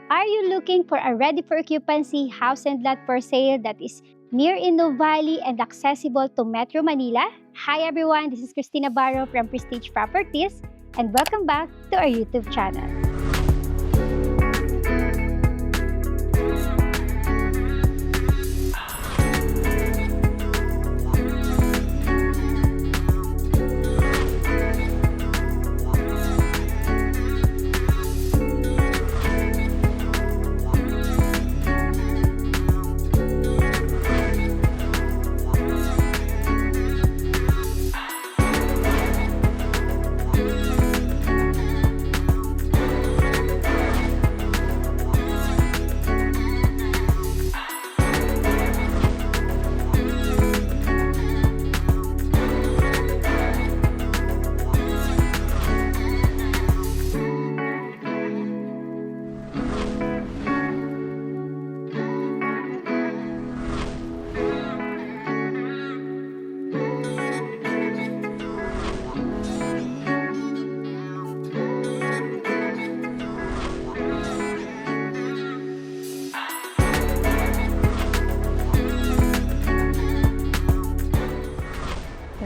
Are you looking for a ready for occupancy house and lot for sale that is near Inno Valley and accessible to Metro Manila? Hi everyone, this is Christina Barro from Prestige Properties and welcome back to our YouTube channel.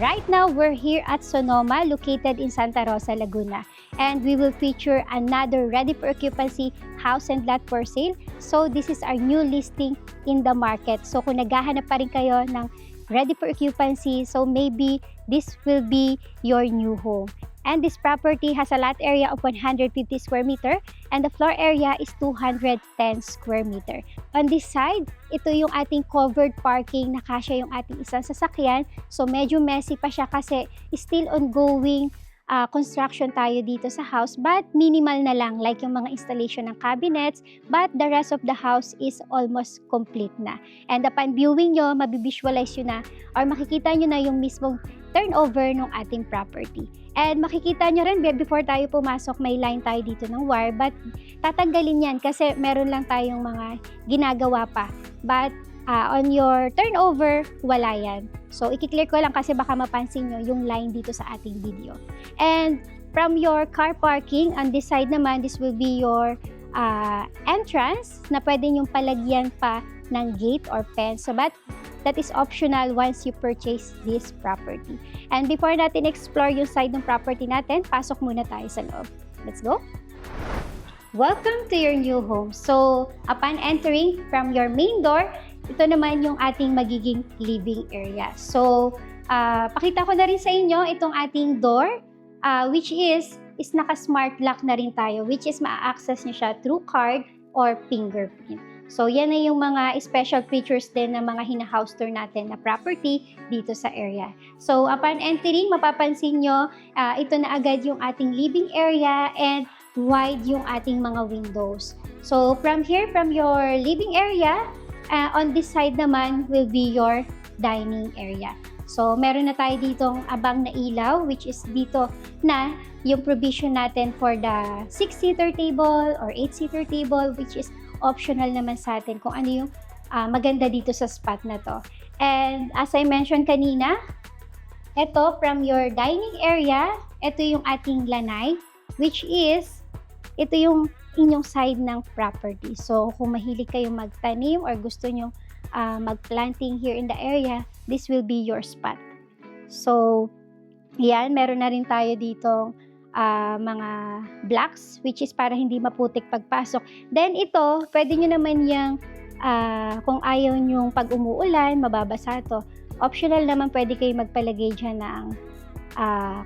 Right now, we're here at Sonoma, located in Santa Rosa, Laguna. And we will feature another ready for occupancy house and lot for sale. So this is our new listing in the market. So kung naghahanap pa rin kayo ng ready for occupancy, so maybe this will be your new home. And this property has a lot area of 150 square meter and the floor area is 210 square meter. On this side, ito yung ating covered parking na kasya yung ating isang sasakyan. So medyo messy pa siya kasi still ongoing construction tayo dito sa house, but minimal na lang like yung mga installation ng cabinets, but the rest of the house is almost complete na. And upon viewing nyo, mabivisualize nyo na or makikita nyo na yung mismong turnover ng ating property. And makikita nyo rin, before tayo pumasok, may line tayo dito ng wire, but tatanggalin yan kasi meron lang tayong mga ginagawa pa. But on your turnover, wala yan. So, i-clear ko lang kasi baka mapansin nyo yung line dito sa ating video. And from your car parking, on this side naman, this will be your entrance na pwede nyong palagyan pa ng gate or fence. So, but that is optional once you purchase this property. And before natin explore yung side ng property natin, pasok muna tayo sa loob. Let's go! Welcome to your new home. So, upon entering from your main door, ito naman yung ating magiging living area. So, pakita ko na rin sa inyo itong ating door, which is naka-smart lock na rin tayo, which is ma-access nyo siya through card or fingerprint. So, yan na yung mga special features din ng mga hina-house tour natin na property dito sa area. So, upon entering, mapapansin nyo, ito na agad yung ating living area and wide yung ating mga windows. So, from here, from your living area, on this side naman will be your dining area. So, meron na tayo ditong abang na ilaw, which is dito na yung provision natin for the 6-seater table or 8-seater table, which is optional naman sa atin kung ano yung maganda dito sa spot na to. And as I mentioned kanina, ito from your dining area, ito yung ating lanay, which is, ito yung inyong side ng property. So, kung mahilig kayo magtanim or gusto nyo mag-planting here in the area, this will be your spot. So, yan, meron na rin tayo ditong mga blocks, which is para hindi maputik pagpasok. Then, ito, pwede nyo naman yung, kung ayaw nyo pag umuulan, mababasa to. Optional naman, pwede kayo magpalagay dyan ng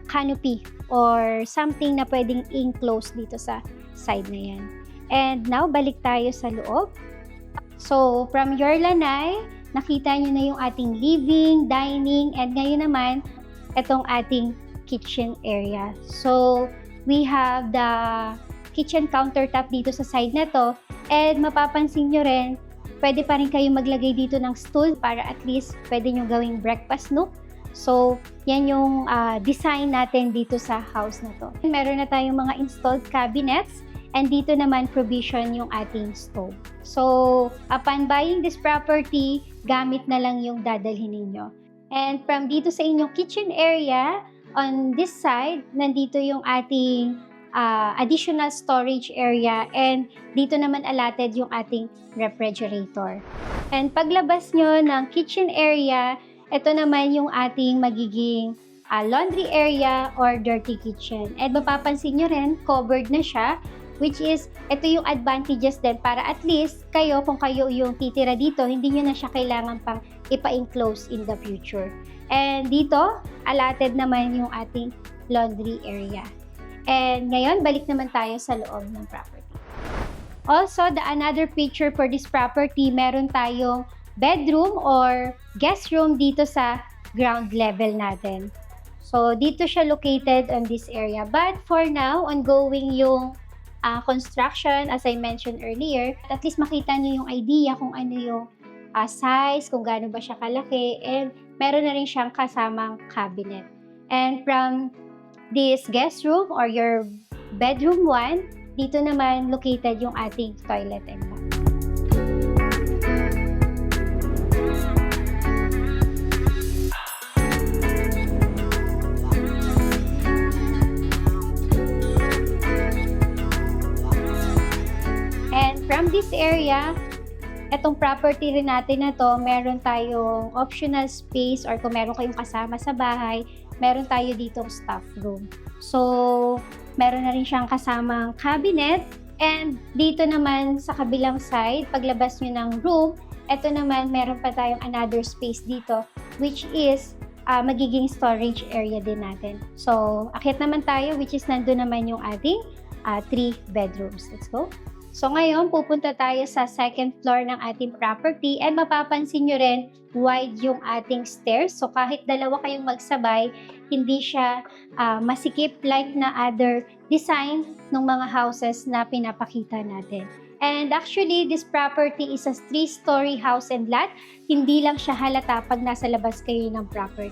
canopy or something na pwedeng enclose dito sa side na yan. And now, balik tayo sa loob. So, from your lanay, nakita nyo na yung ating living, dining, and ngayon naman, itong ating kitchen area. So, we have the kitchen countertop dito sa side na to. And mapapansin nyo rin, pwede pa rin kayo maglagay dito ng stool para at least pwede nyo gawing breakfast nook. So, yan yung design natin dito sa house na to. Meron na tayong mga installed cabinets and dito naman provision yung ating stove. So, upon buying this property, gamit na lang yung dadalhin ninyo. And from dito sa inyong kitchen area, on this side, nandito yung ating additional storage area, and dito naman allotted yung ating refrigerator. And paglabas nyo ng kitchen area, ito naman yung ating magiging laundry area or dirty kitchen. And mapapansin nyo rin, covered na siya, which is, ito yung advantages din para at least kayo, kung kayo yung titira dito, hindi nyo na siya kailangan pang ipa-enclose in the future. And dito, allotted naman yung ating laundry area. And ngayon, balik naman tayo sa loob ng property. Also, another feature for this property, meron tayong bedroom or guest room dito sa ground level natin. So, dito siya located on this area. But for now, ongoing yung construction, as I mentioned earlier, at least makita niyo yung idea kung ano yung size, kung gaano ba siya kalaki, and meron na rin siyang kasamang cabinet. And from this guest room or your bedroom 1, dito naman located yung ating toilet and bath. And from this area, etong property rin natin na to, meron tayong optional space or kung meron kayong kasama sa bahay, meron tayo ditong staff room. So, meron na rin siyang kasamang cabinet. And dito naman sa kabilang side, paglabas nyo ng room, ito naman meron pa tayong another space dito, which is magiging storage area din natin. So, akyat naman tayo, which is nandun naman yung ating 3 bedrooms. Let's go. So ngayon, pupunta tayo sa second floor ng ating property, and mapapansin nyo rin, wide yung ating stairs. So kahit dalawa kayong magsabay, hindi siya masikip like na other design ng mga houses na pinapakita natin. And actually, this property is a 3-story house and lot. Hindi lang siya halata pag nasa labas kayo ng property.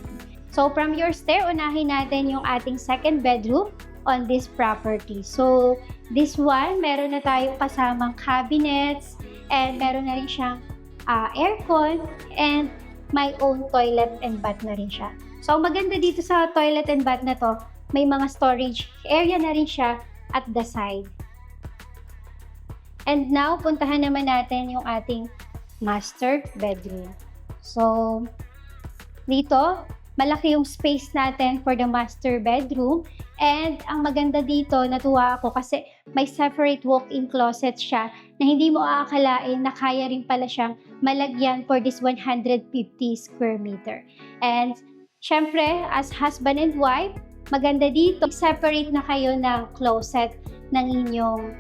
So from your stair, unahin natin yung ating second bedroom on this property. So, this one, meron na tayong kasamang cabinets, and meron na rin siyang aircon, and my own toilet and bath na rin siya. So, maganda dito sa toilet and bath na to, may mga storage area na rin siya at the side. And now, puntahan naman natin yung ating master bedroom. So, dito, malaki yung space natin for the master bedroom. And ang maganda dito, natuwa ako kasi may separate walk-in closet siya na hindi mo aakalain na kaya rin pala siyang malagyan for this 150 square meter. And syempre, as husband and wife, maganda dito, separate na kayo ng closet ng inyong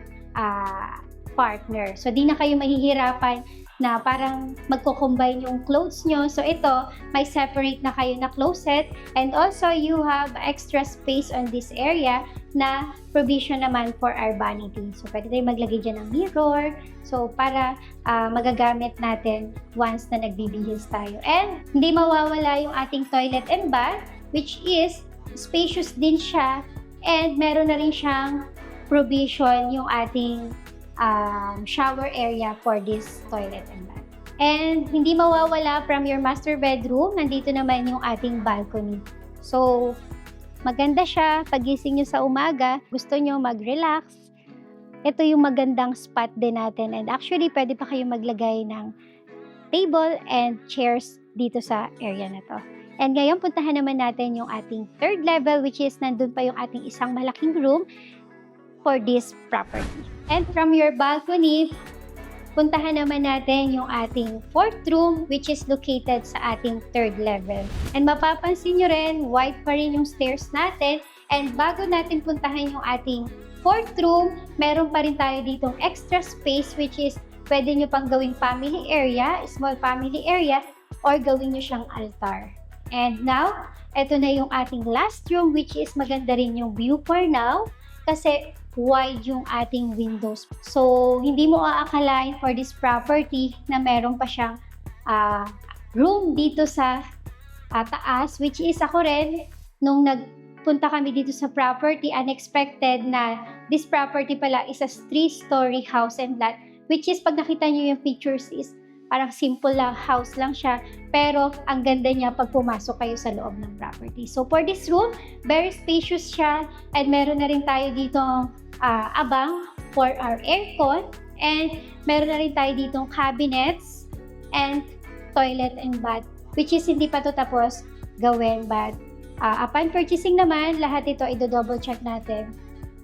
partner. So, di na kayo mahihirapan na parang magko-combine yung clothes nyo. So, ito, may separate na kayo na closet. And also, you have extra space on this area na provision naman for our vanity. So, pwede tayo maglagay dyan ng mirror. So, para magagamit natin once na nagbibihis tayo. And, hindi mawawala yung ating toilet and bath, which is spacious din siya. And, meron na rin siyang provision yung ating shower area for this toilet and bath. And hindi mawawala from your master bedroom, nandito naman yung ating balcony. So, maganda siya. Pagising nyo sa umaga, gusto nyo mag-relax, ito yung magandang spot din natin. And actually, pwede pa kayo maglagay ng table and chairs dito sa area na to. And ngayon, puntahan naman natin yung ating third level, which is nandun pa yung ating isang malaking room for this property. And from your balcony, puntahan naman natin yung ating fourth room, which is located sa ating third level. And mapapansin nyo rin, wide pa rin yung stairs natin. And bago natin puntahan yung ating fourth room, meron pa rin tayo ditong extra space, which is pwede nyo pang gawing family area, small family area, or gawin nyo siyang altar. And now, eto na yung ating last room, which is maganda rin yung view for now, kasi wide yung ating windows. So, hindi mo aakalain for this property na meron pa siyang room dito sa taas, which is ako rin, nung nagpunta kami dito sa property, unexpected na this property pala is a 3-story house and lot, which is pag nakita nyo yung pictures is Parang simple lang, house lang siya, pero ang ganda niya pag pumasok kayo sa loob ng property. So for this room, very spacious siya, and meron na rin tayo dito abang for our aircon, and meron na rin tayo ditong cabinets and toilet and bath, which is hindi pa to tapos gawin, but upon purchasing naman, lahat ito i-double check natin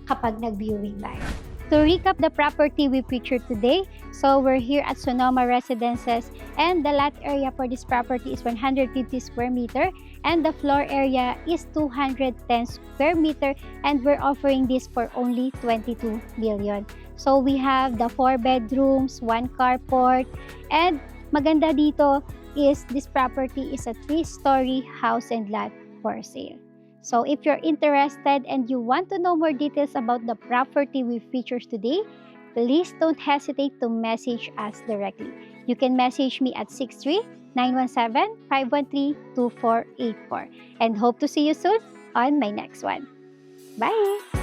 kapag nag-viewing tayo. To recap the property we featured today, so we're here at Sonoma Residences, and the lot area for this property is 150 square meter, and the floor area is 210 square meter, and we're offering this for only 22 million. So we have the 4 bedrooms, 1 carport, and maganda dito is this property is a 3-story house and lot for sale. So if you're interested and you want to know more details about the property we featured today, please don't hesitate to message us directly. You can message me at 63-917-513-2484, and hope to see you soon on my next one. Bye!